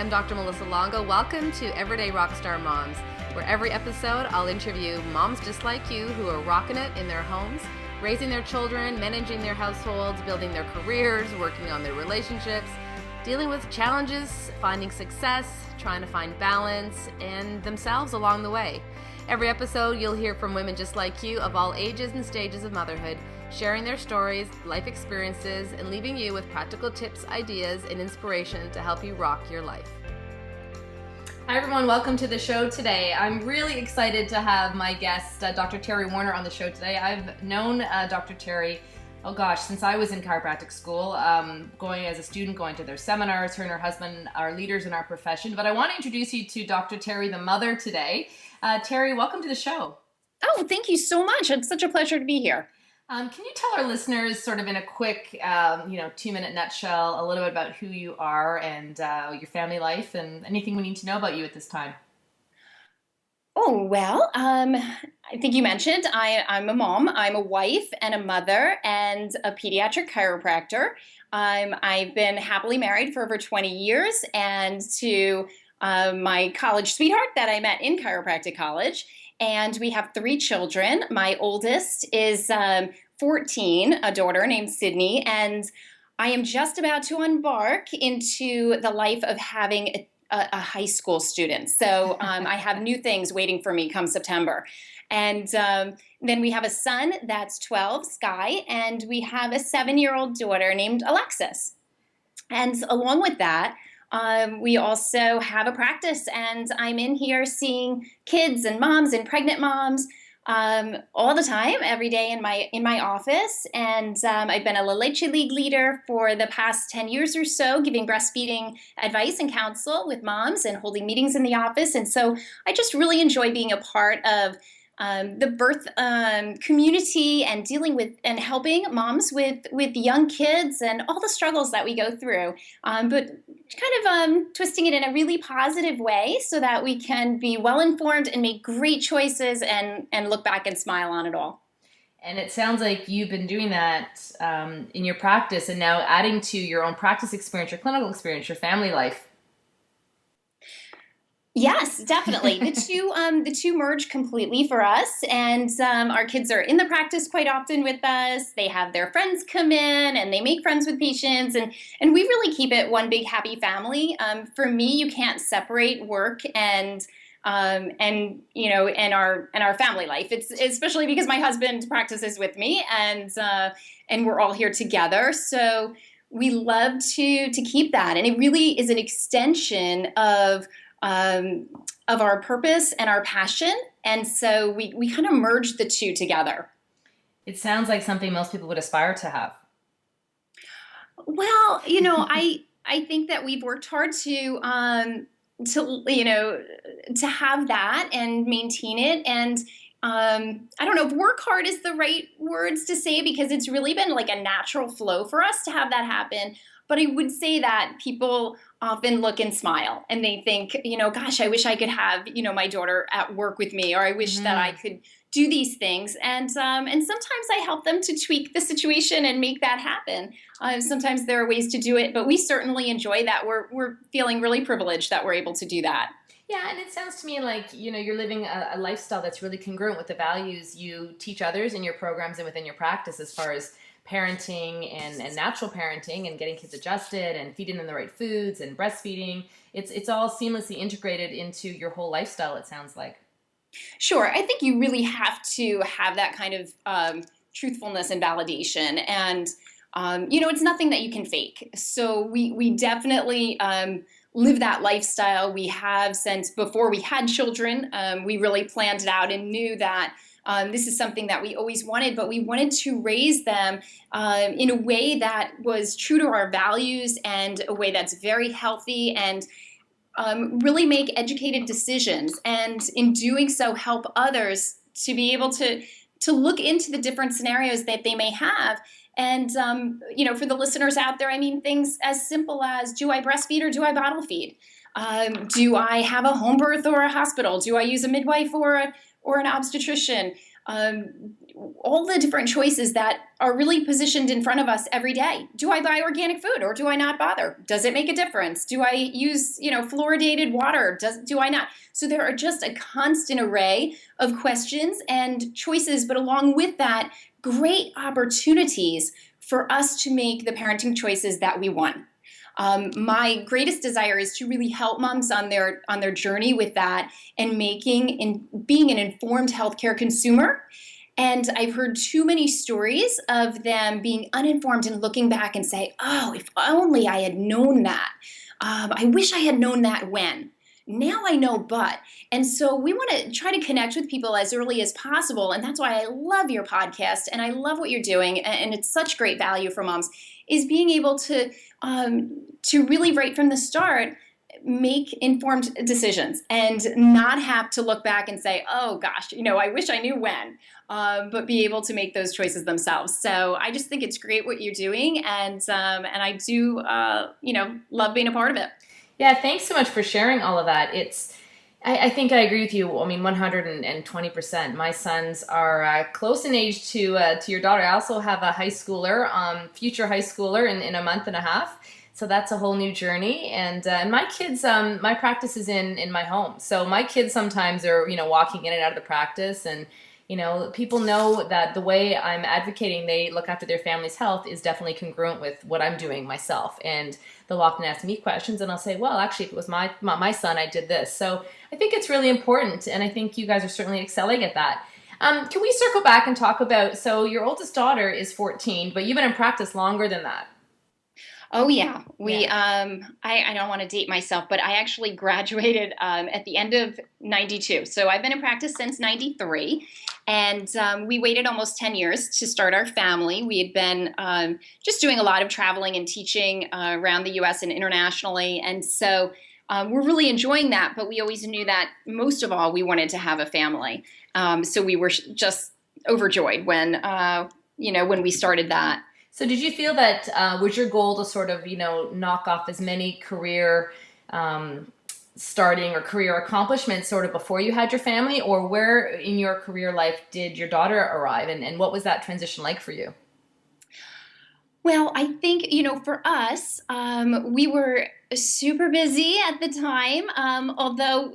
I'm Dr. Melissa Longo. Welcome to Everyday Rockstar Moms, where every episode I'll interview moms just like you who are rocking it in their homes, raising their children, managing their households, building their careers, working on their relationships, dealing with challenges, finding success, trying to find balance, and themselves along the way. Every episode you'll hear from women just like you of all ages and stages of motherhood, sharing their stories, life experiences, and leaving you with practical tips, ideas, and inspiration to help you rock your life. Hi everyone, welcome to the show today. I'm really excited to have my guest, Dr. Theresa Warner, on the show today. I've known Dr. Theresa, since I was in chiropractic school, going as a student, going to their seminars. Her and her husband are leaders in our profession. But I want to introduce you to Dr. Theresa, the mother, today. Theresa, welcome to the show. Oh, thank you so much. It's such a pleasure to be here. Can you tell our listeners, sort of in a quick, 2-minute nutshell, a little bit about who you are and your family life and anything we need to know about you at this time? Oh, well, I think you mentioned I'm a mom, I'm a wife and a mother and a pediatric chiropractor. I've been happily married for over 20 years and to my college sweetheart that I met in chiropractic college. And we have 3 children. My oldest is 14, a daughter named Sydney, and I am just about to embark into the life of having a high school student. So I have new things waiting for me come September. And then we have a son that's 12, Sky, and we have a 7-year-old daughter named Alexis. And along with that, we also have a practice, and I'm in here seeing kids and moms and pregnant moms all the time, every day in my office. And I've been a Leche League leader for the past 10 years or so, giving breastfeeding advice and counsel with moms and holding meetings in the office. And so I just really enjoy being a part of the birth community and dealing with and helping moms with young kids and all the struggles that we go through, but kind of twisting it in a really positive way so that we can be well informed and make great choices and look back and smile on it all. And it sounds like you've been doing that in your practice and now adding to your own practice experience, your clinical experience, your family life. Yes, definitely. The two merge completely for us, and our kids are in the practice quite often with us. They have their friends come in, and they make friends with patients, and we really keep it one big happy family. For me, you can't separate work and our family life. It's especially because my husband practices with me, and we're all here together. So we love to keep that, and it really is an extension of our purpose and our passion. And so we kind of merge the two together. It sounds like something most people would aspire to have. Well, I think that we've worked hard to have that and maintain it. And I don't know if work hard is the right words to say, because it's really been like a natural flow for us to have that happen. But I would say that people often look and smile and they think, gosh, I wish I could have, my daughter at work with me, or I wish that I could do these things. And sometimes I help them to tweak the situation and make that happen. Sometimes there are ways to do it, but we certainly enjoy that. We're feeling really privileged that we're able to do that. Yeah, and it sounds to me like, you're living a lifestyle that's really congruent with the values you teach others in your programs and within your practice, as far as parenting and natural parenting and getting kids adjusted and feeding them the right foods and breastfeeding. It's all seamlessly integrated into your whole lifestyle, it sounds like. Sure. I think you really have to have that kind of truthfulness and validation. And, it's nothing that you can fake. So we definitely live that lifestyle. We have since before we had children. We really planned it out and knew that this is something that we always wanted, but we wanted to raise them in a way that was true to our values and a way that's very healthy and really make educated decisions. And in doing so, help others to be able to look into the different scenarios that they may have. And, for the listeners out there, I mean, things as simple as, do I breastfeed or do I bottle feed? Do I have a home birth or a hospital? Do I use a midwife or an obstetrician? all the different choices that are really positioned in front of us every day. Do I buy organic food or do I not bother? Does it make a difference? Do I use, fluoridated water? Do I not? So there are just a constant array of questions and choices, but along with that, great opportunities for us to make the parenting choices that we want. My greatest desire is to really help moms on their journey with that and being an informed healthcare consumer. And I've heard too many stories of them being uninformed and looking back and say, oh, if only I had known that. I wish I had known that when. Now I know, but. And so we want to try to connect with people as early as possible. And that's why I love your podcast and I love what you're doing. And it's such great value for moms, is being able to really right from the start make informed decisions and not have to look back and say, oh gosh, I wish I knew when, but be able to make those choices themselves. So I just think it's great what you're doing. And I do, love being a part of it. Yeah, thanks so much for sharing all of that. I think I agree with you. 120%. My sons are close in age to your daughter. I also have a high schooler, future high schooler in a month and a half. So that's a whole new journey. And my kids, my practice is in my home. So my kids sometimes are, walking in and out of the practice, and people know that the way I'm advocating they look after their family's health is definitely congruent with what I'm doing myself. And they'll often ask me questions, and I'll say, well, actually, if it was my son, I did this. So I think it's really important, and I think you guys are certainly excelling at that. Can we circle back and talk about, so your oldest daughter is 14, but you've been in practice longer than that. Oh yeah, I don't want to date myself, but I actually graduated at the end of 92. So I've been in practice since 93, and we waited almost 10 years to start our family. We had been just doing a lot of traveling and teaching around the U.S. and internationally, and so we're really enjoying that. But we always knew that most of all, we wanted to have a family. So we were just overjoyed when we started that. So did you feel that was your goal to sort of, knock off as many career starting or career accomplishments sort of before you had your family, or where in your career life did your daughter arrive, and what was that transition like for you? Well, I think, for us, we were super busy at the time. Although,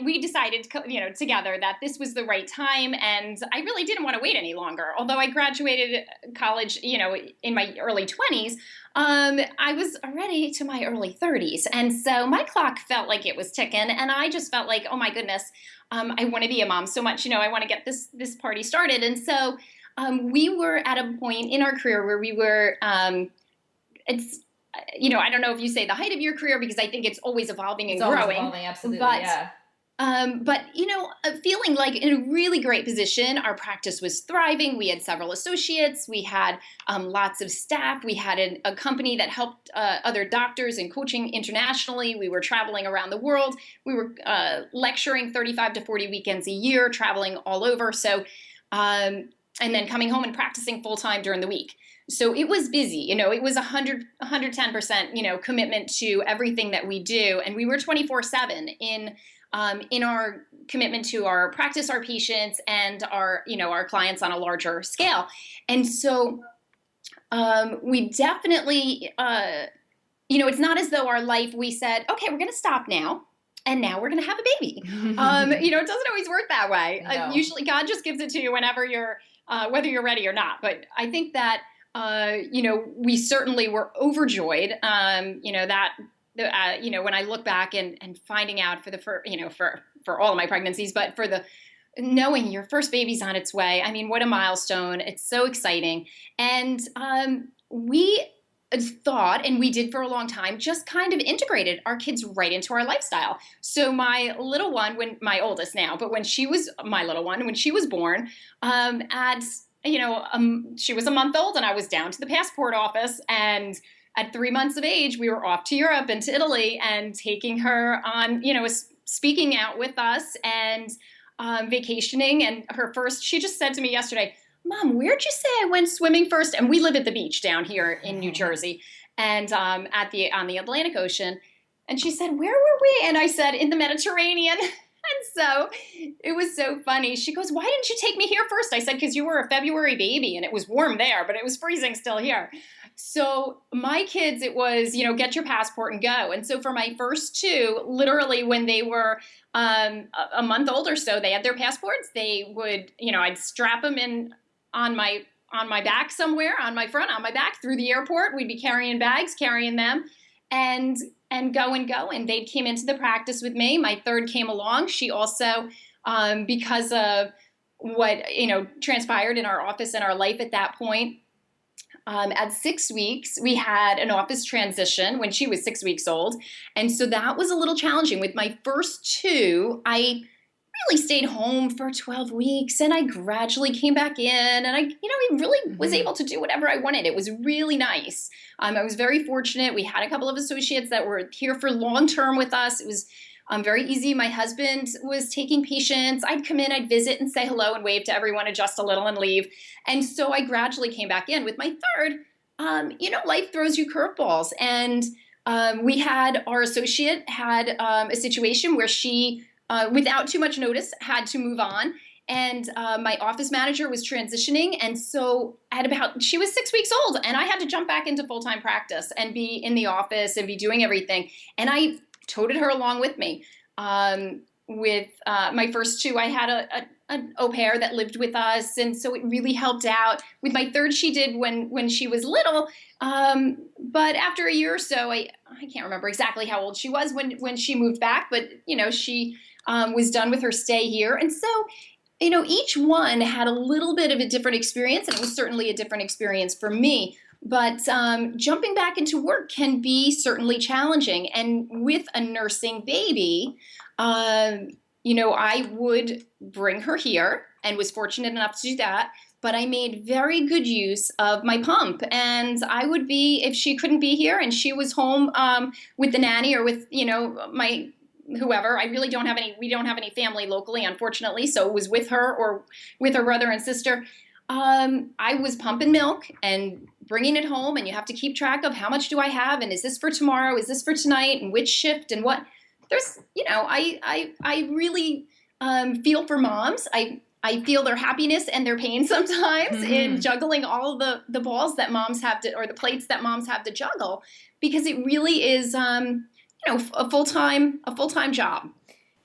we decided, together that this was the right time, and I really didn't want to wait any longer. Although I graduated college, in my early 20s, I was already to my early 30s. And so my clock felt like it was ticking, and I just felt like, oh my goodness, I want to be a mom so much, I want to get this party started. And so we were at a point in our career where we were, I don't know if you say the height of your career, because I think it's always evolving and growing. Always evolving, absolutely, yeah. But, feeling like in a really great position. Our practice was thriving. We had several associates. We had lots of staff. We had a company that helped other doctors and coaching internationally. We were traveling around the world. We were lecturing 35 to 40 weekends a year, traveling all over. So, and then coming home and practicing full-time during the week. So it was busy, it was 110%, commitment to everything that we do. And we were 24/7 in our commitment to our practice, our patients, and our clients on a larger scale. And so we definitely, it's not as though our life, we said, okay, we're going to stop now. And now we're going to have a baby. It doesn't always work that way. No. Usually God just gives it to you whenever you're, whether you're ready or not. But I think that, we certainly were overjoyed, when I look back and finding out for all of my pregnancies, but for knowing your first baby's on its way. I mean, what a milestone. It's so exciting. And we thought, and we did for a long time, just kind of integrated our kids right into our lifestyle. So my little one, my oldest now, but when she was my little one, when she was born, she was a month old, and I was down to the passport office, and at 3 months of age, we were off to Europe and to Italy and taking her on, speaking out with us and vacationing. And she just said to me yesterday, Mom, where'd you say I went swimming first? And we live at the beach down here in New Jersey, and on the Atlantic Ocean. And she said, where were we? And I said, in the Mediterranean. And So it was so funny. She goes, "Why didn't you take me here first?" I said, "Because you were a February baby and it was warm there, but it was freezing still here." So my kids, it was, get your passport and go. And so for my first two, literally when they were a month old or so, they had their passports. They would, I'd strap them in on my back somewhere, on my front, on my back through the airport. We'd be carrying bags, carrying them, and go and go. And they came into the practice with me. My third came along. She also, because of what, transpired in our office and our life at that point, at 6 weeks, we had an office transition when she was 6 weeks old. And so that was a little challenging. With my first two, I really stayed home for 12 weeks and I gradually came back in and I really was able to do whatever I wanted. It was really nice. I was very fortunate. We had a couple of associates that were here for long term with us. It was very easy. My husband was taking patients. I'd come in, I'd visit and say hello and wave to everyone, adjust a little and leave. And so I gradually came back in. With my third, life throws you curveballs. And our associate had a situation where she, without too much notice, had to move on. And my office manager was transitioning. And so she was 6 weeks old and I had to jump back into full-time practice and be in the office and be doing everything. And I toted her along with me. With my first two, I had an au pair that lived with us, and so it really helped out. With my third, she did when she was little, but after a year or so, I can't remember exactly how old she was when she moved back, but she was done with her stay here, and so each one had a little bit of a different experience, and it was certainly a different experience for me. But jumping back into work can be certainly challenging. And with a nursing baby, I would bring her here and was fortunate enough to do that. But I made very good use of my pump. And I would be, if she couldn't be here and she was home with the nanny or with, my whoever, we don't have any family locally, unfortunately. So it was with her or with her brother and sister. I was pumping milk and bringing it home, and you have to keep track of how much do I have, and is this for tomorrow, is this for tonight, and which shift, and what. There's, I really feel for moms. I feel their happiness and their pain sometimes in juggling all the balls that moms have to, or the plates that moms have to juggle, because it really is, a full-time job.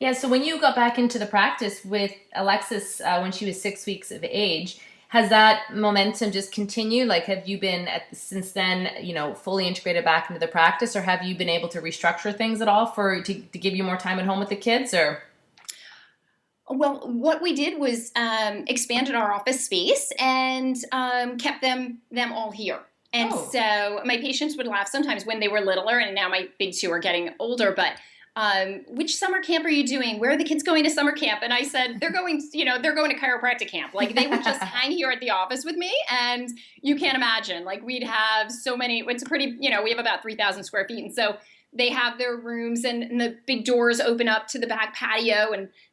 Yeah. So when you got back into the practice with Alexis when she was 6 weeks of age, has that momentum just continued? Like, have you been since then, fully integrated back into the practice, or have you been able to restructure things at all to give you more time at home with the kids, or? Well, what we did was expanded our office space and kept them all here. And so my patients would laugh sometimes when they were littler, and now my big two are getting older, but which summer camp are you doing? Where are the kids going to summer camp? And I said, they're going to chiropractic camp. Like, they would just hang here at the office with me. And you can't imagine, like, we'd have so many, it's a pretty, we have about 3,000 square feet. And so they have their rooms and the big doors open up to the back patio,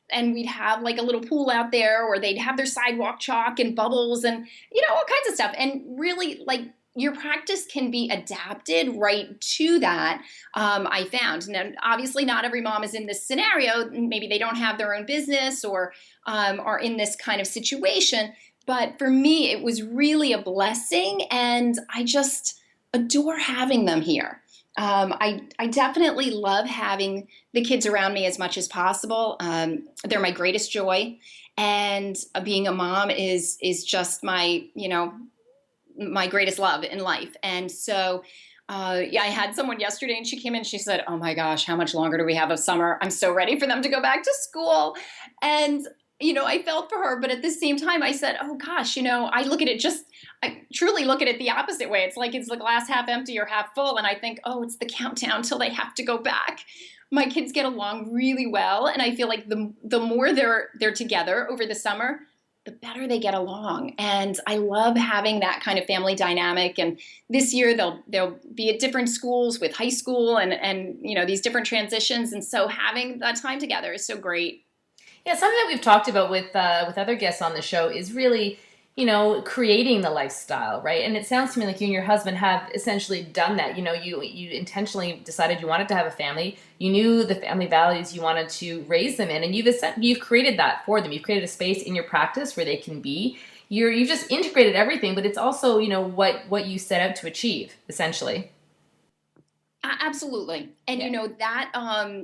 and we'd have like a little pool out there, or they'd have their sidewalk chalk and bubbles and, all kinds of stuff. And really, like, your practice can be adapted right to that, I found. Now, obviously, not every mom is in this scenario. Maybe they don't have their own business or are in this kind of situation. But for me, it was really a blessing, and I just adore having them here. I definitely love having the kids around me as much as possible. They're my greatest joy, and being a mom is just my greatest love in life. And so I had someone yesterday, and she came in, she said, "Oh my gosh, how much longer do we have of summer? I'm so ready for them to go back to school." And, I felt for her, but at the same time I said, oh gosh, I truly look at it the opposite way. It's like, it's the glass half empty or half full. And I think, oh, it's the countdown till they have to go back. My kids get along really well. And I feel like the more they're together over the summer, the better they get along. And I love having that kind of family dynamic. And this year they'll be at different schools with high school and these different transitions. And so having that time together is so great. Yeah, something that we've talked about with other guests on the show is really creating the lifestyle, right? And it sounds to me like you and your husband have essentially done that. You intentionally decided you wanted to have a family. You knew the family values you wanted to raise them in, and you've created that for them. You've created a space in your practice where they can be. You've just integrated everything, but it's also, what you set out to achieve, essentially. Absolutely. And Yeah. that,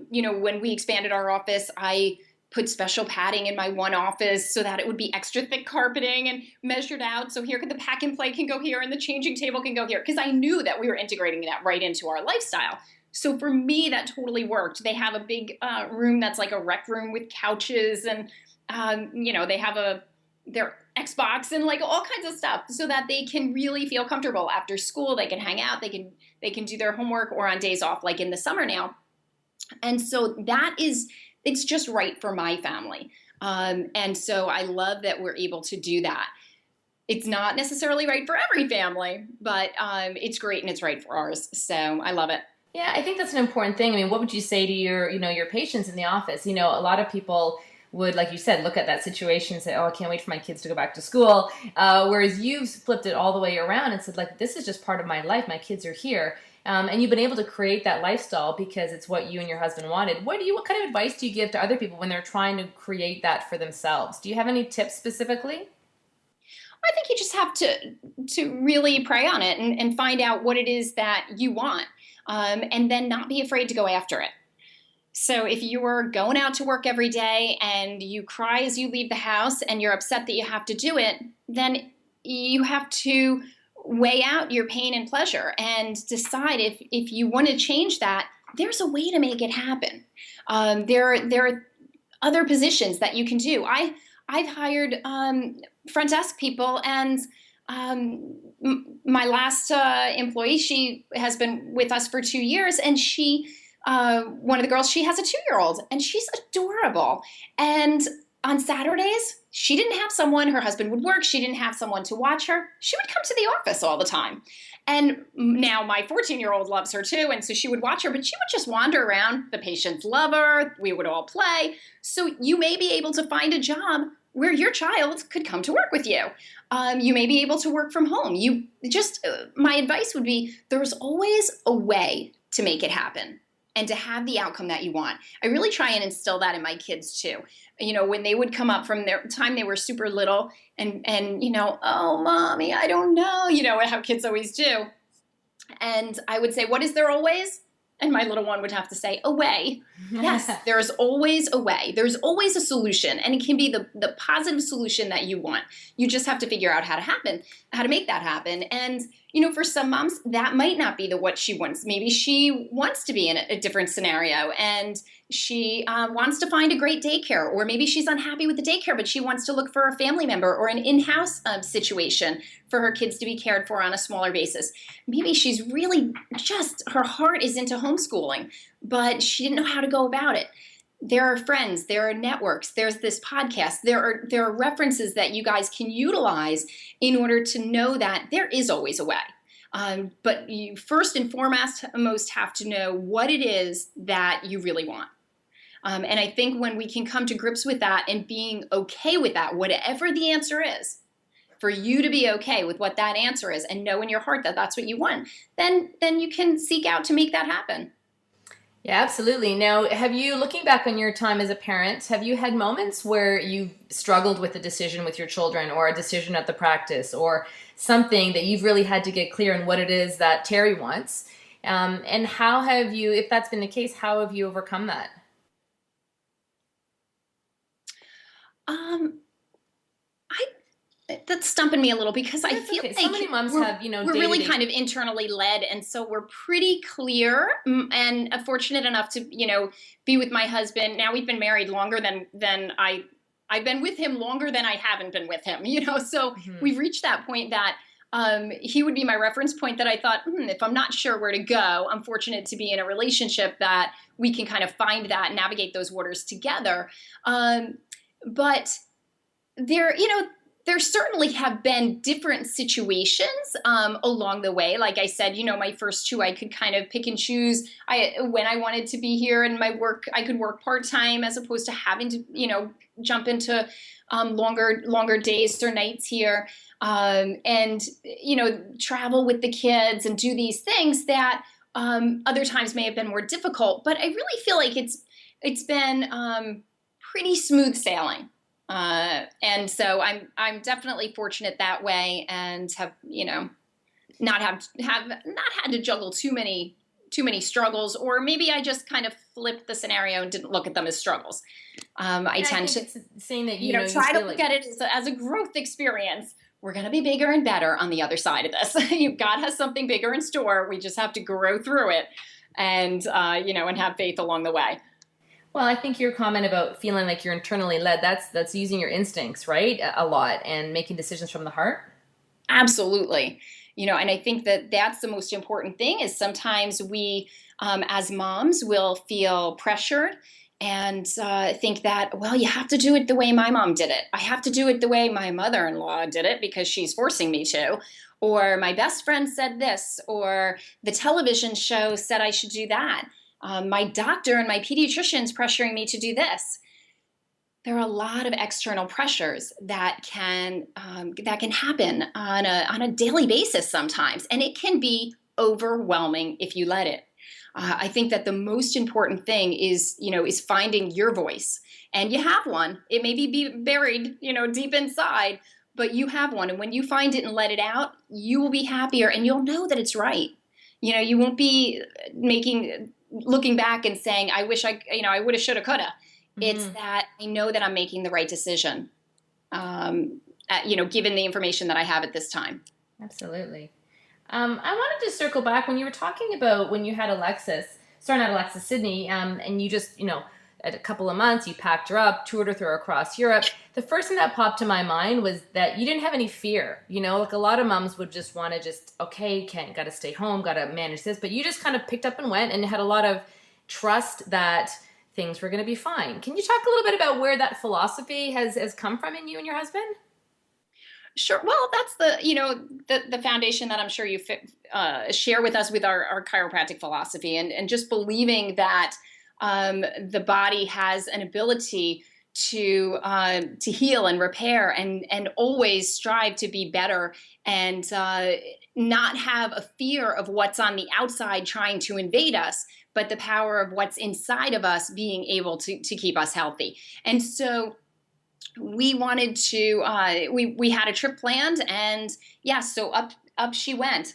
when we expanded our office, I put special padding in my one office so that it would be extra thick carpeting and measured out. So here the pack and play can go here and the changing table can go here. Because I knew that we were integrating that right into our lifestyle. So for me, that totally worked. They have a big room that's like a rec room with couches and, they have their Xbox and like all kinds of stuff so that they can really feel comfortable after school. They can hang out, they can do their homework or on days off, like in the summer now. And so it's just right for my family. And so I love that we're able to do that. It's not necessarily right for every family, but it's great and it's right for ours. So I love it. Yeah, I think that's an important thing. I mean, what would you say to your patients in the office? A lot of people would, like you said, look at that situation and say, oh, I can't wait for my kids to go back to school. Whereas you've flipped it all the way around and said, like, this is just part of my life. My kids are here. And you've been able to create that lifestyle because it's what you and your husband wanted. What kind of advice do you give to other people when they're trying to create that for themselves? Do you have any tips specifically? I think you just have to really pray on it and find out what it is that you want, and then not be afraid to go after it. So if you're going out to work every day and you cry as you leave the house and you're upset that you have to do it, then you have to weigh out your pain and pleasure and decide if you want to change that, there's a way to make it happen. There are other positions that you can do. I've hired front desk people, and my last employee, she has been with us for 2 years, and one of the girls, she has a 2-year-old, and she's adorable. And on Saturdays, she didn't have someone, her husband would work, she didn't have someone to watch her. She would come to the office all the time. And now my 14-year-old loves her too, and so she would watch her, but she would just wander around. The patients love her, we would all play. So you may be able to find a job where your child could come to work with you. You may be able to work from home. My advice would be, there's always a way to make it happen and to have the outcome that you want. I really try and instill that in my kids too. When they would come up from their time they were super little and oh, mommy, I don't know, how kids always do. And I would say, what is there always? And my little one would have to say, a way. Yes, there's always a way. There's always a solution. And it can be the positive solution that you want. You just have to figure out how to make that happen. And, for some moms, that might not be what she wants. Maybe she wants to be in a different scenario and she wants to find a great daycare, or maybe she's unhappy with the daycare, but she wants to look for a family member or an in-house situation for her kids to be cared for on a smaller basis. Maybe she's really her heart is into homeschooling, but she didn't know how to go about it. There are friends, there are networks, there's this podcast, there are references that you guys can utilize in order to know that there is always a way. But you first and foremost have to know what it is that you really want. And I think when we can come to grips with that and being okay with that, whatever the answer is, for you to be okay with what that answer is and know in your heart that that's what you want, then you can seek out to make that happen. Yeah, absolutely. Now, looking back on your time as a parent, have you had moments where you struggled with a decision with your children or a decision at the practice or something that you've really had to get clear on what it is that Terry wants? And how have you, if that's been the case, how have you overcome that? That's stumping me a little because I feel like so many moms have, we're really kind of internally led, and so we're pretty clear. And fortunate enough to, be with my husband. Now we've been married longer than I've been with him longer than I haven't been with him. So we've reached that point that he would be my reference point. That I thought, if I'm not sure where to go, I'm fortunate to be in a relationship that we can kind of find that and navigate those waters together. But there, there certainly have been different situations along the way. Like I said, my first two, I could kind of pick and choose when I wanted to be here, and my work, I could work part-time as opposed to having to, jump into longer days or nights here, and, travel with the kids and do these things that other times may have been more difficult. But I really feel like it's been pretty smooth sailing. And so I'm definitely fortunate that way, and have, not had to juggle too many struggles, or maybe I just kind of flipped the scenario and didn't look at them as struggles. I tend to saying that, try to look at it as a growth experience. We're going to be bigger and better on the other side of this. God has something bigger in store. We just have to grow through it, and, and have faith along the way. Well, I think your comment about feeling like you're internally led, that's using your instincts, right? A lot, and making decisions from the heart. Absolutely. And I think that that's the most important thing, is sometimes we, as moms, will feel pressured and think that, well, you have to do it the way my mom did it. I have to do it the way my mother-in-law did it because she's forcing me to. Or my best friend said this, or the television show said I should do that. My doctor and my pediatrician's pressuring me to do this. There are a lot of external pressures that can happen on a daily basis sometimes, and it can be overwhelming if you let it. I think that the most important thing is finding your voice, and you have one. It may be buried, deep inside, but you have one, and when you find it and let it out, you will be happier, and you'll know that it's right. You won't be looking back and saying, I wish I woulda, shoulda, coulda. Mm-hmm. It's that I know that I'm making the right decision, given the information that I have at this time. Absolutely. I wanted to circle back when you were talking about when you had Sydney, and you just, at a couple of months, you packed her up, toured her through across Europe. The first thing that popped to my mind was that you didn't have any fear. Like a lot of moms would just want to got to stay home, got to manage this. But you just kind of picked up and went, and had a lot of trust that things were going to be fine. Can you talk a little bit about where that philosophy has come from in you and your husband? Sure. Well, that's the foundation that I'm sure you share with us with our chiropractic philosophy, and just believing that the body has an ability to heal and repair, and always strive to be better, and not have a fear of what's on the outside trying to invade us, but the power of what's inside of us being able to keep us healthy. And so we wanted to, we had a trip planned, and so up she went.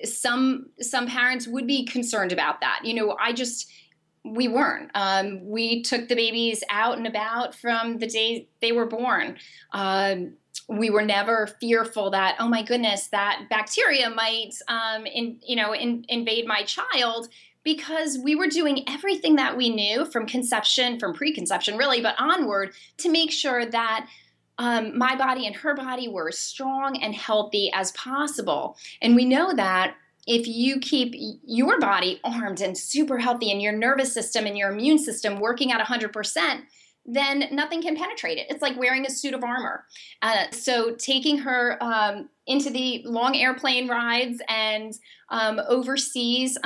Some parents would be concerned about that. We weren't. We took the babies out and about from the day they were born. We were never fearful that, oh my goodness, that bacteria might, invade my child, because we were doing everything that we knew from preconception really, but onward, to make sure that my body and her body were as strong and healthy as possible. And we know that if you keep your body armed and super healthy, and your nervous system and your immune system working at 100%, then nothing can penetrate it. It's like wearing a suit of armor. So taking her into the long airplane rides and overseas,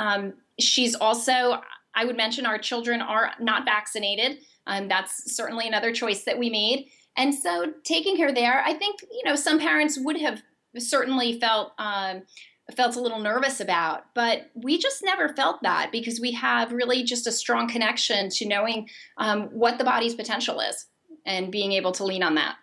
she's also, I would mention, our children are not vaccinated. That's certainly another choice that we made. And so taking her there, I think, some parents would have certainly felt a little nervous about, but we just never felt that, because we have really just a strong connection to knowing what the body's potential is, and being able to lean on that.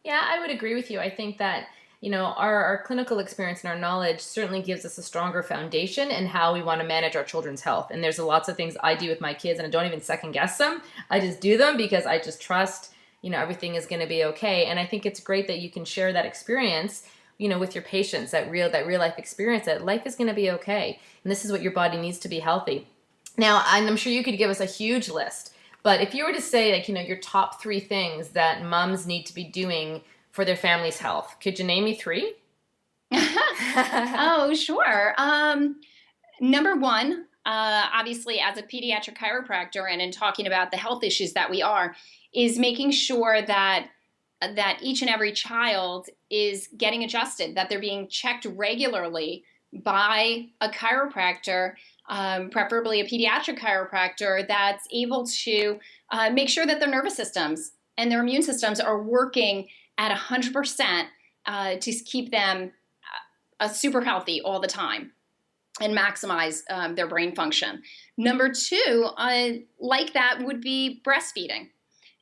Yeah, I would agree with you. I think that, our clinical experience and our knowledge certainly gives us a stronger foundation in how we want to manage our children's health. And there's lots of things I do with my kids, and I don't even second guess them. I just do them because I just trust, everything is going to be okay. And I think it's great that you can share that experience, with your patients, that real life experience, that life is going to be okay. And this is what your body needs to be healthy. Now, I'm sure you could give us a huge list, but if you were to say, your top 3 things that moms need to be doing for their family's health, could you name me 3? Oh, sure. Number 1, obviously, as a pediatric chiropractor, and in talking about the health issues that we are, is making sure that that each and every child is getting adjusted, that they're being checked regularly by a chiropractor, preferably a pediatric chiropractor that's able to make sure that their nervous systems and their immune systems are working at 100% to keep them super healthy all the time and maximize their brain function. Number two, like that would be breastfeeding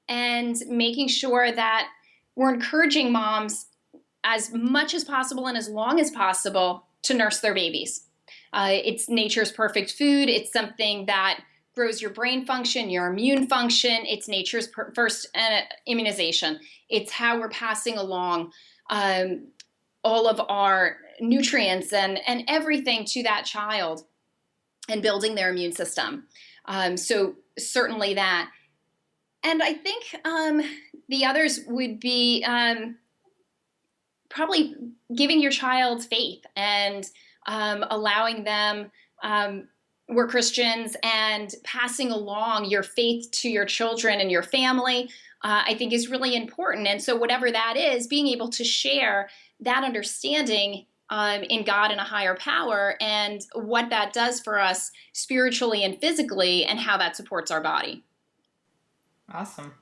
and making sure that we're encouraging moms as much as possible and as long as possible to nurse their babies. It's nature's perfect food. It's something that grows your brain function, your immune function. It's nature's first immunization. It's how we're passing along all of our nutrients and everything to that child and building their immune system. So certainly that. And I think the others would be probably giving your child faith and allowing them, we're Christians, and passing along your faith to your children and your family, I think is really important. And so whatever that is, being able to share that understanding in God and a higher power and what that does for us spiritually and physically and how that supports our body. Awesome.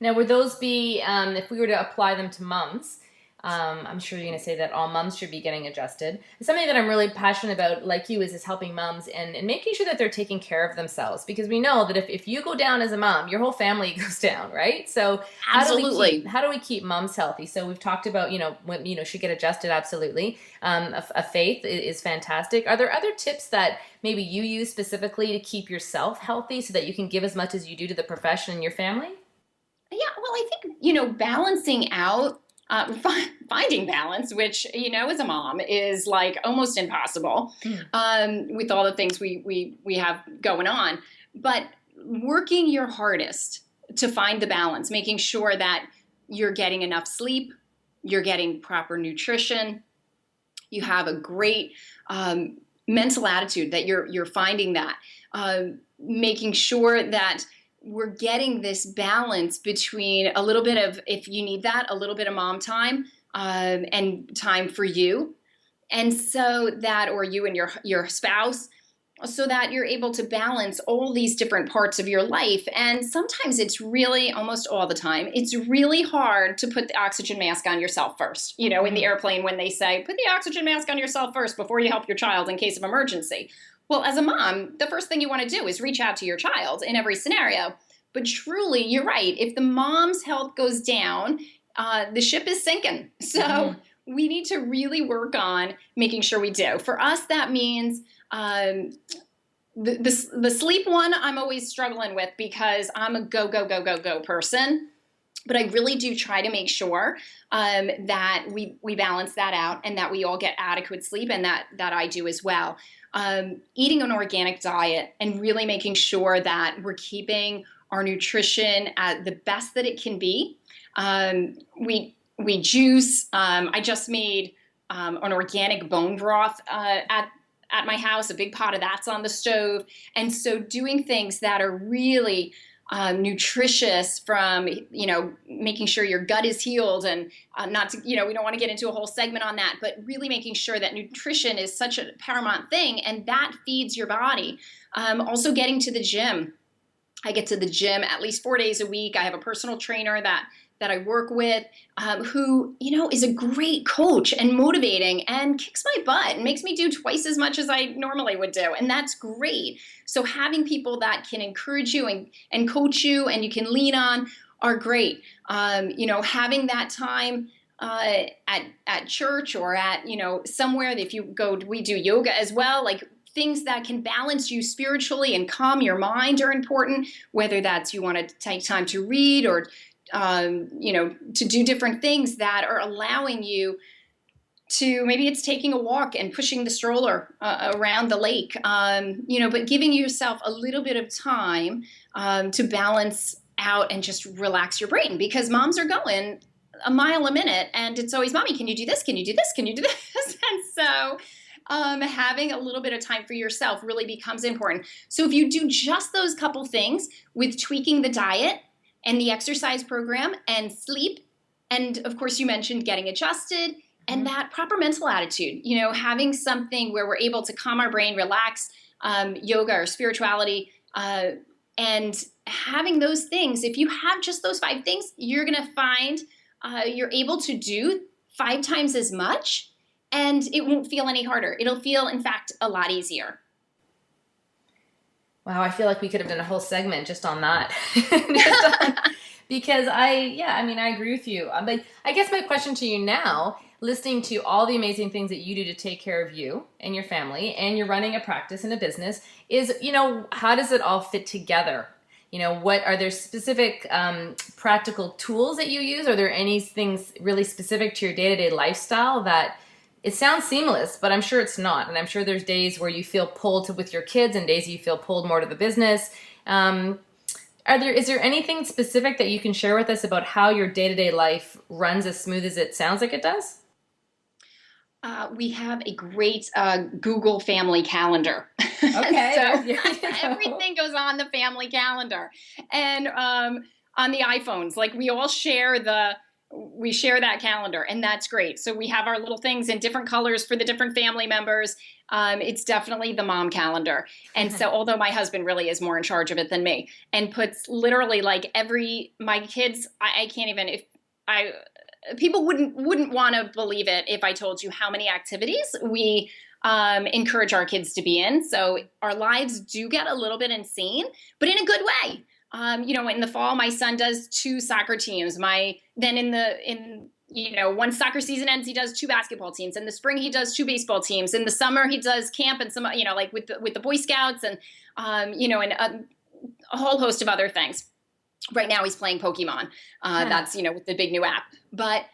Now, would those be, if we were to apply them to moms, I'm sure you're going to say that all moms should be getting adjusted. Something that I'm really passionate about, like you, is helping moms and making sure that they're taking care of themselves. Because we know that if you go down as a mom, your whole family goes down, right? So absolutely, how do we keep moms healthy? So we've talked about, when, should get adjusted, absolutely. A faith is fantastic. Are there other tips that maybe you use specifically to keep yourself healthy so that you can give as much as you do to the profession and your family? Yeah, well, I think, balancing out, finding balance, which, as a mom is like almost impossible with all the things we have going on. But working your hardest to find the balance, making sure that you're getting enough sleep, you're getting proper nutrition, you have a great mental attitude, that you're finding that, making sure that we're getting this balance between a little bit of, if you need that, a little bit of mom time and time for you. And so that, or you and your spouse, so that you're able to balance all these different parts of your life. And sometimes it's really, almost all the time, it's really hard to put the oxygen mask on yourself first. In the airplane, when they say, put the oxygen mask on yourself first before you help your child in case of emergency. Well, as a mom, the first thing you want to do is reach out to your child in every scenario. But truly, you're right. If the mom's health goes down, the ship is sinking. So we need to really work on making sure we do. For us, that means the sleep one I'm always struggling with because I'm a go person. But I really do try to make sure that we balance that out and that we all get adequate sleep, and that I do as well. Eating an organic diet and really making sure that we're keeping our nutrition at the best that it can be. We juice. I just made an organic bone broth at my house. A big pot of that's on the stove. And so doing things that are really nutritious, from, making sure your gut is healed, and not to, we don't want to get into a whole segment on that, but really making sure that nutrition is such a paramount thing and that feeds your body. Also getting to the gym. I get to the gym at least 4 days a week. I have a personal trainer that I work with, who, is a great coach and motivating and kicks my butt and makes me do twice as much as I normally would do. And that's great. So having people that can encourage you and coach you and you can lean on are great. Having that time at church or at, somewhere that if you go, we do yoga as well, like things that can balance you spiritually and calm your mind are important, whether that's you want to take time to read or to do different things that are allowing you to, maybe it's taking a walk and pushing the stroller around the lake, but giving yourself a little bit of time to balance out and just relax your brain, because moms are going a mile a minute and it's always, mommy, can you do this? Can you do this? Can you do this? And so having a little bit of time for yourself really becomes important. So if you do just those couple things with tweaking the diet and the exercise program and sleep And of course, you mentioned getting adjusted and that proper mental attitude, having something where we're able to calm our brain, relax, yoga or spirituality, and having those things. If you have just those 5 things, you're going to find you're able to do 5 times as much, and it won't feel any harder. It'll feel, in fact, a lot easier. Wow, I feel like we could have done a whole segment just on that. Because I agree with you. But I guess my question to you now, listening to all the amazing things that you do to take care of you and your family, and you're running a practice and a business, is, how does it all fit together? What are there specific practical tools that you use? Are there any things really specific to your day-to-day lifestyle that it sounds seamless, but I'm sure it's not. And I'm sure there's days where you feel pulled with your kids and days you feel pulled more to the business. Is there anything specific that you can share with us about how your day-to-day life runs as smooth as it sounds like it does? We have a great Google family calendar. Okay. So everything goes on the family calendar. And on the iPhones, like we all share that calendar, and that's great. So we have our little things in different colors for the different family members. It's definitely the mom calendar. And so although my husband really is more in charge of it than me, and puts literally like my kids, I can't even, people wouldn't want to believe it if I told you how many activities we encourage our kids to be in. So our lives do get a little bit insane, but in a good way. In the fall, my son does 2 soccer teams. Once soccer season ends, he does 2 basketball teams. In the spring, he does 2 baseball teams. In the summer, he does camp and some, like with the Boy Scouts and, and a whole host of other things. Right now, he's playing Pokemon. That's, with the big new app. But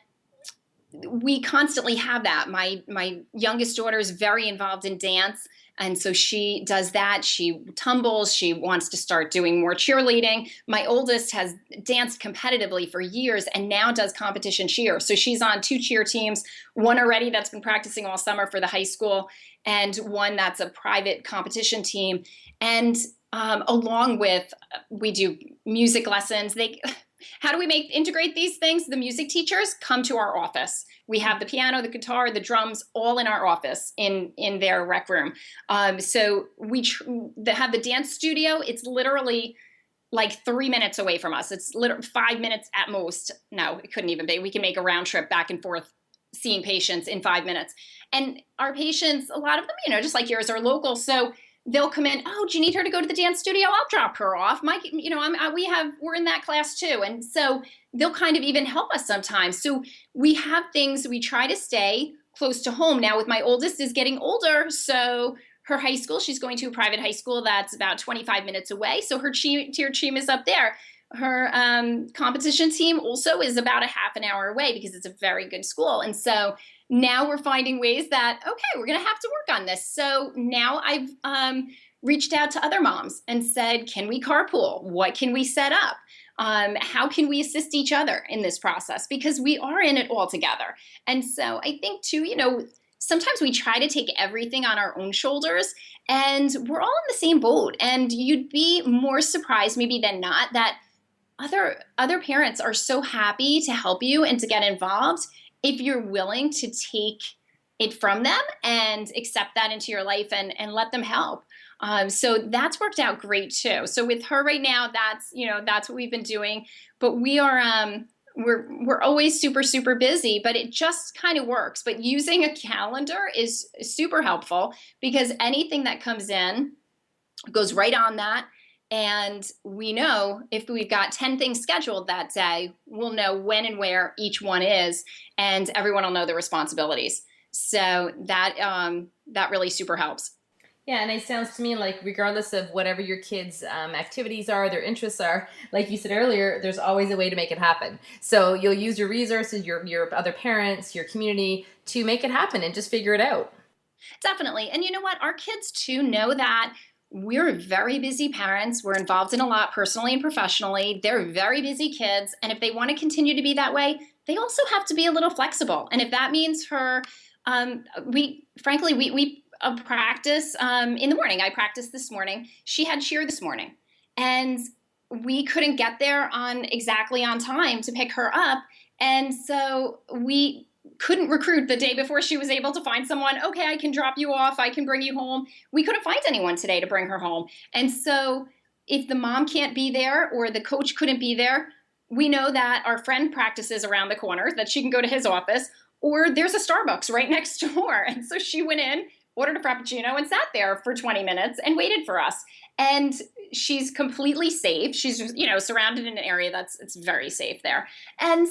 we constantly have that. My youngest daughter is very involved in dance. And so she does that. She tumbles. She wants to start doing more cheerleading. My oldest has danced competitively for years and now does competition cheer. So she's on 2 cheer teams, one already that's been practicing all summer for the high school, and one that's a private competition team. And along with, we do music lessons. How do we integrate these things? The music teachers come to our office. We have the piano, the guitar, the drums, all in our office in their rec room. So we have the dance studio. It's literally like 3 minutes away from us. It's literally 5 minutes at most. No, it couldn't even be. We can make a round trip back and forth seeing patients in 5 minutes. And our patients, a lot of them, just like yours, are local. So they'll come in. Oh, do you need her to go to the dance studio? I'll drop her off. We're in that class too. And so they'll kind of even help us sometimes. So we have things, we try to stay close to home. Now with my oldest is getting older. So her high school, she's going to a private high school that's about 25 minutes away. So her cheer team is up there. Her competition team also is about a half an hour away because it's a very good school. And so now we're finding ways that, okay, we're going to have to work on this. So now I've reached out to other moms and said, can we carpool? What can we set up? How can we assist each other in this process? Because we are in it all together. And so I think too, sometimes we try to take everything on our own shoulders, and we're all in the same boat. And you'd be more surprised maybe than not that other parents are so happy to help you and to get involved if you're willing to take it from them and accept that into your life and let them help. So that's worked out great too. So with her right now, that's what we've been doing, but we are, we're always super, super busy, but it just kind of works. But using a calendar is super helpful because anything that comes in goes right on that. And we know if we've got 10 things scheduled that day, we'll know when and where each one is, and everyone will know the responsibilities. So that really super helps. Yeah, and it sounds to me like regardless of whatever your kids' activities are, their interests are, like you said earlier, there's always a way to make it happen. So you'll use your resources, your other parents, your community to make it happen and just figure it out. Definitely. And you know what? Our kids too know that we're very busy parents. We're involved in a lot personally and professionally. They're very busy kids. And if they want to continue to be that way, they also have to be a little flexible. And if that means we practice in the morning. I practiced this morning. She had cheer this morning. And we couldn't get there exactly on time to pick her up. And so we couldn't recruit the day before she was able to find someone. Okay, I can drop you off. I can bring you home. We couldn't find anyone today to bring her home. And so if the mom can't be there or the coach couldn't be there, we know that our friend practices around the corner, that she can go to his office, or there's a Starbucks right next door. And so she went in, ordered a Frappuccino, and sat there for 20 minutes and waited for us. And she's completely safe. She's, surrounded in an area it's very safe there. And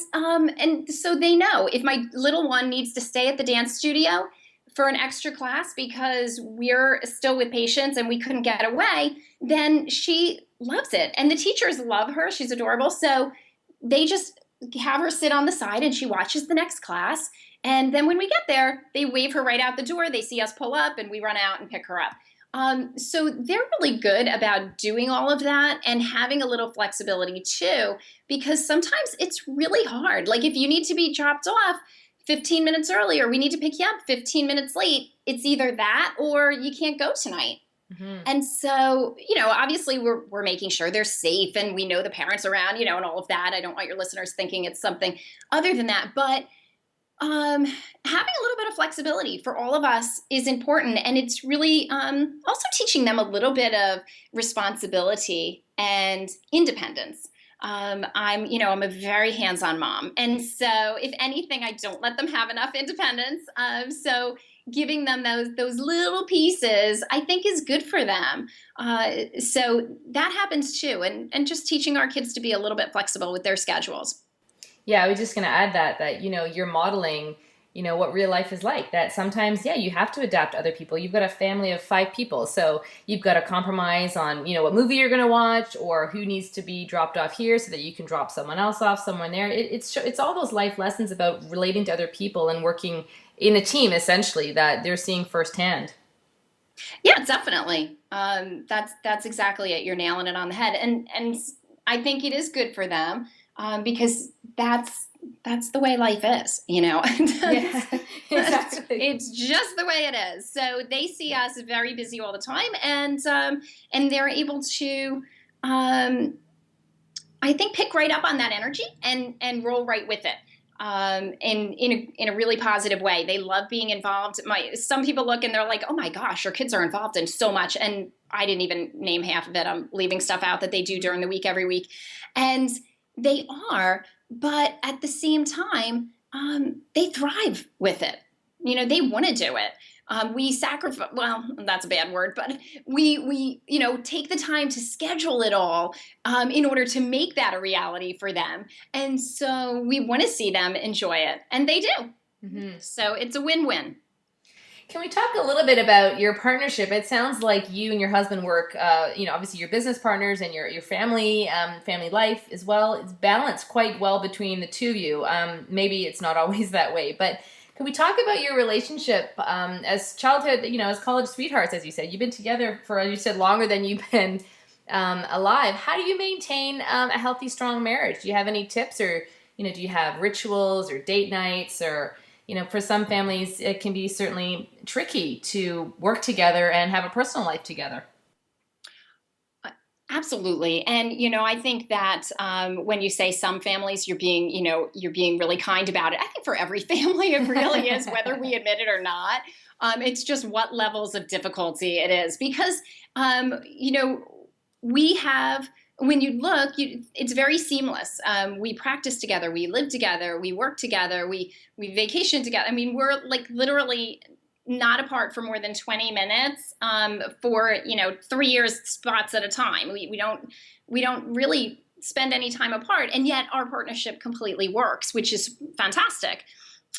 so they know if my little one needs to stay at the dance studio for an extra class because we're still with patients and we couldn't get away, then she loves it. And the teachers love her. She's adorable. So they just have her sit on the side and she watches the next class. And then when we get there, they wave her right out the door. They see us pull up and we run out and pick her up. So they're really good about doing all of that and having a little flexibility too, because sometimes it's really hard. Like if you need to be dropped off 15 minutes early or we need to pick you up 15 minutes late, it's either that or you can't go tonight. Mm-hmm. And so, obviously we're making sure they're safe and we know the parents around, and all of that. I don't want your listeners thinking it's something other than that, but having a little bit of flexibility for all of us is important. And it's really also teaching them a little bit of responsibility and independence. I'm a very hands-on mom. And so if anything, I don't let them have enough independence. So giving them those little pieces, I think is good for them. So that happens too. And just teaching our kids to be a little bit flexible with their schedules. Yeah, I was just going to add that you're modeling, what real life is like, that sometimes, you have to adapt to other people. You've got a family of 5 people. So you've got to compromise on, what movie you're going to watch or who needs to be dropped off here so that you can drop someone else off somewhere there. It's all those life lessons about relating to other people and working in a team, essentially, that they're seeing firsthand. Yeah, definitely. That's exactly it. You're nailing it on the head. And I think it is good for them. Because that's the way life is, Yeah, exactly. It's just the way it is. So they see us very busy all the time, and they're able to, I think, pick right up on that energy and roll right with it. In a really positive way. They love being involved. Some people look and they're like, oh my gosh, our kids are involved in so much, and I didn't even name half of it. I'm leaving stuff out that they do during the week every week, and they are, but at the same time, they thrive with it. They want to do it. We sacrifice, well, that's a bad word, but we take the time to schedule it all in order to make that a reality for them. And so we want to see them enjoy it, and they do. Mm-hmm. So it's a win-win. Can we talk a little bit about your partnership? It sounds like you and your husband work, obviously your business partners and your family life as well. It's balanced quite well between the two of you. Maybe it's not always that way, but can we talk about your relationship as childhood, as college sweethearts, as you said? You've been together for, as you said, longer than you've been alive. How do you maintain a healthy, strong marriage? Do you have any tips or, do you have rituals or date nights or... for some families, it can be certainly tricky to work together and have a personal life together. Absolutely. And, I think that when you say some families, you're being really kind about it. I think for every family, it really is, whether we admit it or not. It's just what levels of difficulty it is because, we have... When you look, it's very seamless. We practice together, we live together, we work together, we vacation together. I mean, we're like literally not apart for more than 20 minutes for 3 years spots at a time. We don't really spend any time apart, and yet our partnership completely works, which is fantastic.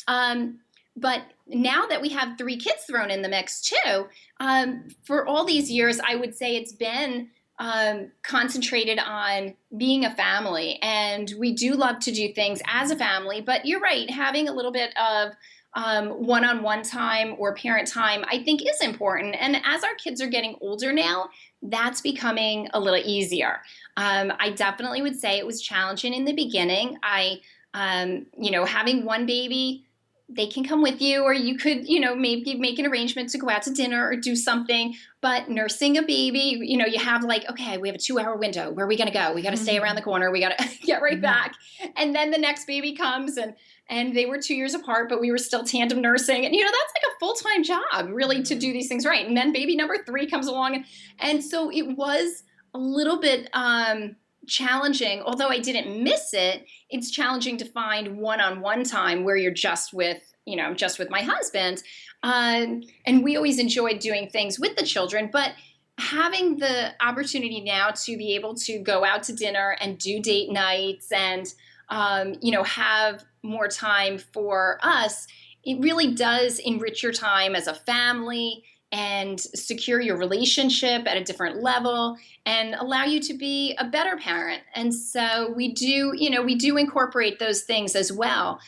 But now that we have 3 kids thrown in the mix too, for all these years, I would say it's been concentrated on being a family, and we do love to do things as a family, but you're right, having a little bit of one-on-one time or parent time I think is important, and as our kids are getting older now, that's becoming a little easier. I definitely would say it was challenging in the beginning. Having one baby they can come with you, or you could, maybe make an arrangement to go out to dinner or do something. But nursing a baby, you have like, okay, we have a 2-hour window. Where are we going to go? We got to stay around the corner. We got to get right back. And then the next baby comes, and they were 2 years apart, but we were still tandem nursing. And, that's like a full-time job, really, to do these things right. And then baby number 3 comes along. And so it was a little bit challenging. Although I didn't miss it, it's challenging to find one-on-one time where you're just with my husband. And we always enjoyed doing things with the children, but having the opportunity now to be able to go out to dinner and do date nights and, have more time for us, it really does enrich your time as a family and secure your relationship at a different level and allow you to be a better parent. And so we do incorporate those things as well.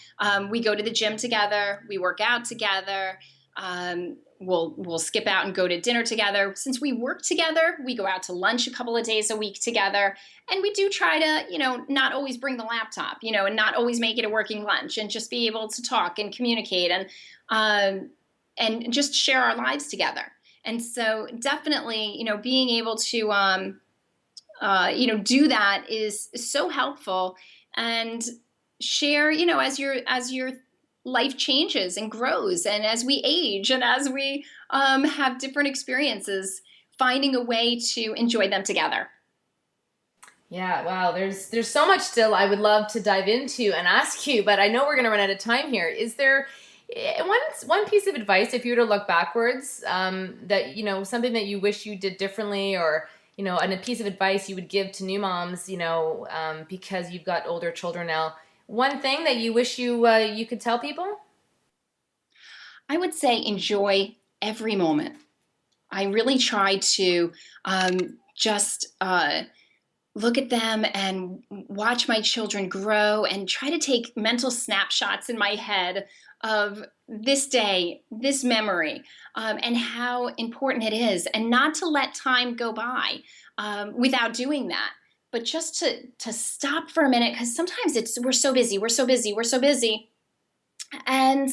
We go to the gym together, we work out together, we'll skip out and go to dinner together. Since we work together, we go out to lunch a couple of days a week together. And we do try to, not always bring the laptop, and not always make it a working lunch, and just be able to talk and communicate and just share our lives together. And so definitely, being able to, do that is so helpful. And share, as your life changes and grows, and as we age, and as we have different experiences, finding a way to enjoy them together. Yeah, wow. There's so much still I would love to dive into and ask you, but I know we're going to run out of time here. Is there one piece of advice, if you were to look backwards, that, something that you wish you did differently, or, and a piece of advice you would give to new moms, because you've got older children now, one thing that you wish you could tell people? I would say enjoy every moment. I really try to just look at them and watch my children grow and try to take mental snapshots in my head of this day, this memory, and how important it is, and not to let time go by without doing that. But just to stop for a minute, because sometimes we're so busy. And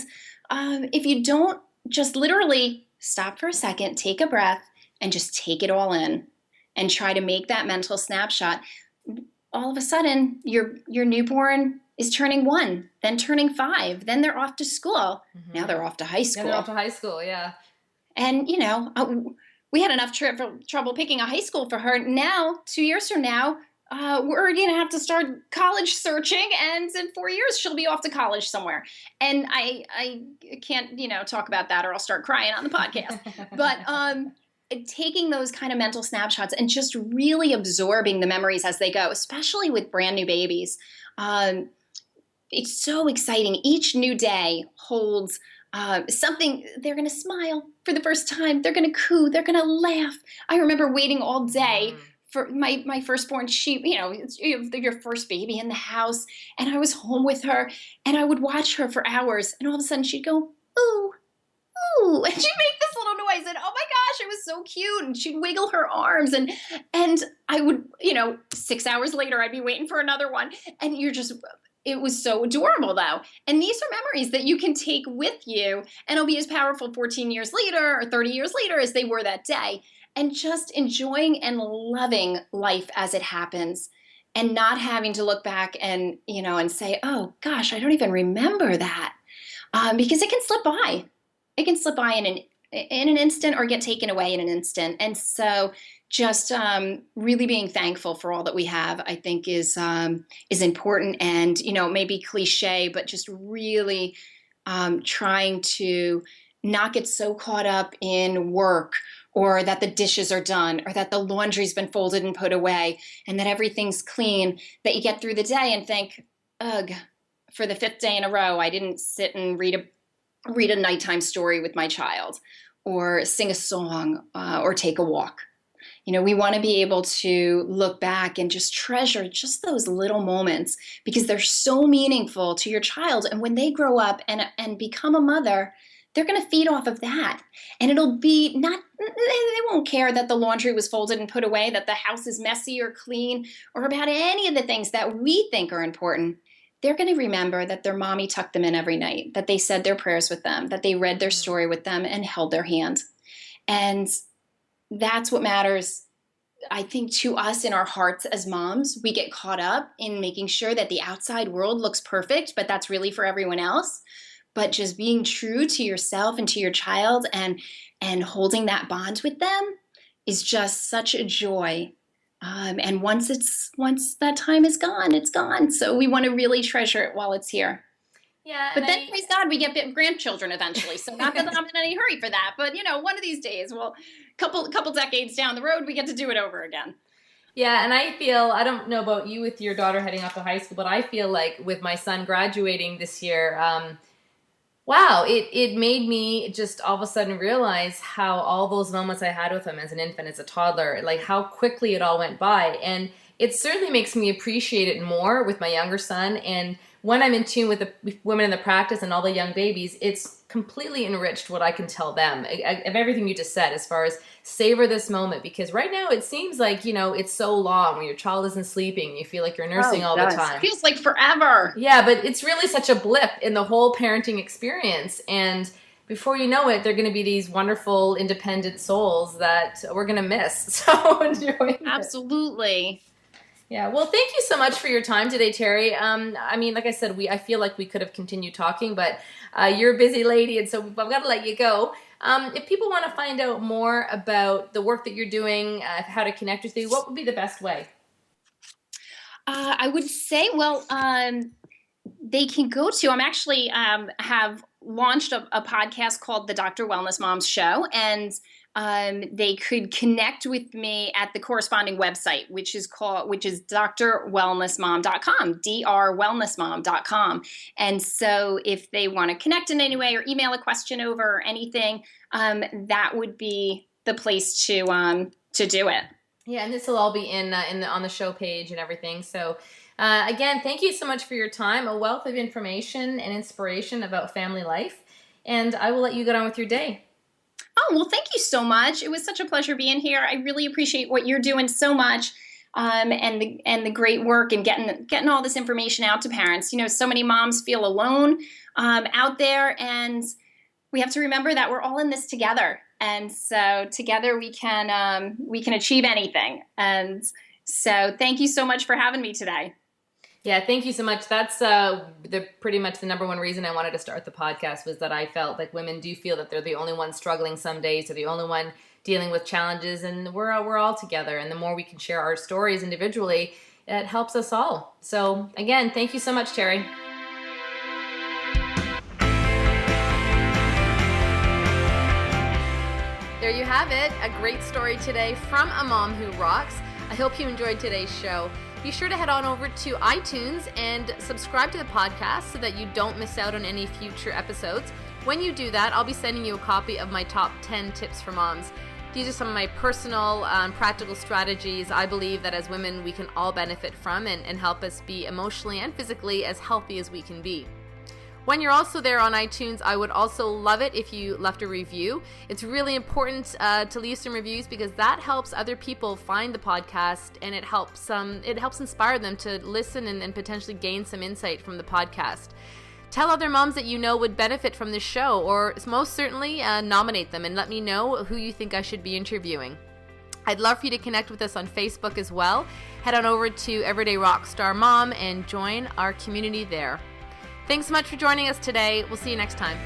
if you don't just literally stop for a second, take a breath, and just take it all in, and try to make that mental snapshot, all of a sudden your newborn is turning 1, then turning 5, then they're off to school. Mm-hmm. Now they're off to high school. Yeah, they're off to high school, yeah. And, we had enough trouble picking a high school for her. Now, 2 years from now, we're going to have to start college searching, and in 4 years, she'll be off to college somewhere. And I can't, talk about that, or I'll start crying on the podcast. But taking those kind of mental snapshots and just really absorbing the memories as they go, especially with brand new babies. It's so exciting. Each new day holds something. They're going to smile for the first time. They're going to coo. They're going to laugh. I remember waiting all day for my firstborn. It's your first baby in the house, and I was home with her, and I would watch her for hours, and all of a sudden she'd go, ooh, ooh, and she'd make this little noise, and oh my gosh, it was so cute, and she'd wiggle her arms, and I would, 6 hours later, I'd be waiting for another one, and it was so adorable, though. And these are memories that you can take with you, and it'll be as powerful 14 years later or 30 years later as they were that day. And just enjoying and loving life as it happens, and not having to look back and, and say, oh gosh, I don't even remember that. Because it can slip by. It can slip by in an instant, or get taken away in an instant. And so just really being thankful for all that we have, I think is important. And, maybe cliche, but just really trying to not get so caught up in work, or that the dishes are done, or that the laundry's been folded and put away, and that everything's clean, that you get through the day and think, ugh, for the 5th day in a row, I didn't sit and read a nighttime story with my child, or sing a song, or take a walk. We want to be able to look back and just treasure just those little moments, because they're so meaningful to your child. And when they grow up and become a mother, they're going to feed off of that. And it'll be they won't care that the laundry was folded and put away, that the house is messy or clean, or about any of the things that we think are important. they're going to remember that their mommy tucked them in every night, that they said their prayers with them, that they read their story with them and held their hand. And that's what matters, I think, to us in our hearts as moms. We get caught up in making sure that the outside world looks perfect, but that's really for everyone else. But just being true to yourself and to your child and holding that bond with them is just such a joy. And once that time is gone, it's gone. So we want to really treasure it while it's here. Yeah. But then, praise God, we get grandchildren eventually. So not that I'm in any hurry for that, but one of these days, well, couple decades down the road, we get to do it over again. Yeah, and I feel, I don't know about you with your daughter heading off to high school, but I feel like with my son graduating this year, wow, it made me just all of a sudden realize how all those moments I had with him as an infant, as a toddler, like how quickly it all went by. And it certainly makes me appreciate it more with my younger son. And when I'm in tune with the women in the practice and all the young babies, it's completely enriched what I can tell them of everything you just said, as far as savor this moment. Because right now it seems like, it's so long when your child isn't sleeping. You feel like you're nursing all the time. It feels like forever. Yeah, but it's really such a blip in the whole parenting experience. And before you know it, they're going to be these wonderful, independent souls that we're going to miss. So enjoying it. Absolutely. Yeah, well, thank you so much for your time today, Terry. I mean, like I said, I feel like we could have continued talking, but you're a busy lady, and so I've got to let you go. If people want to find out more about the work that you're doing, how to connect with you, what would be the best way? I would say, well, they can go to, I'm actually have launched a podcast called the Dr. Wellness Moms Show, and they could connect with me at the corresponding website, which is drwellnessmom.com, drwellnessmom.com. And so if they want to connect in any way or email a question over or anything, that would be the place to do it. Yeah, and this will all be on the show page and everything. So again, thank you so much for your time, a wealth of information and inspiration about family life. And I will let you get on with your day. Oh, well, thank you so much. It was such a pleasure being here. I really appreciate what you're doing so much, and the great work and getting all this information out to parents. So many moms feel alone out there, and we have to remember that we're all in this together. And so together we can achieve anything. And so thank you so much for having me today. Yeah, thank you so much. That's pretty much the number one reason I wanted to start the podcast, was that I felt like women do feel that they're the only ones struggling some days, or the only one dealing with challenges, and we're all together. And the more we can share our stories individually, it helps us all. So again, thank you so much, Terry. There you have it, a great story today from a mom who rocks. I hope you enjoyed today's show. Be sure to head on over to iTunes and subscribe to the podcast so that you don't miss out on any future episodes. When you do that, I'll be sending you a copy of my top 10 tips for moms. These are some of my personal practical strategies I believe that as women we can all benefit from and help us be emotionally and physically as healthy as we can be. When you're also there on iTunes, I would also love it if you left a review. It's really important to leave some reviews, because that helps other people find the podcast, and it helps inspire them to listen and potentially gain some insight from the podcast. Tell other moms that you know would benefit from this show, or most certainly nominate them and let me know who you think I should be interviewing. I'd love for you to connect with us on Facebook as well. Head on over to Everyday Rockstar Mom and join our community there. Thanks so much for joining us today. We'll see you next time.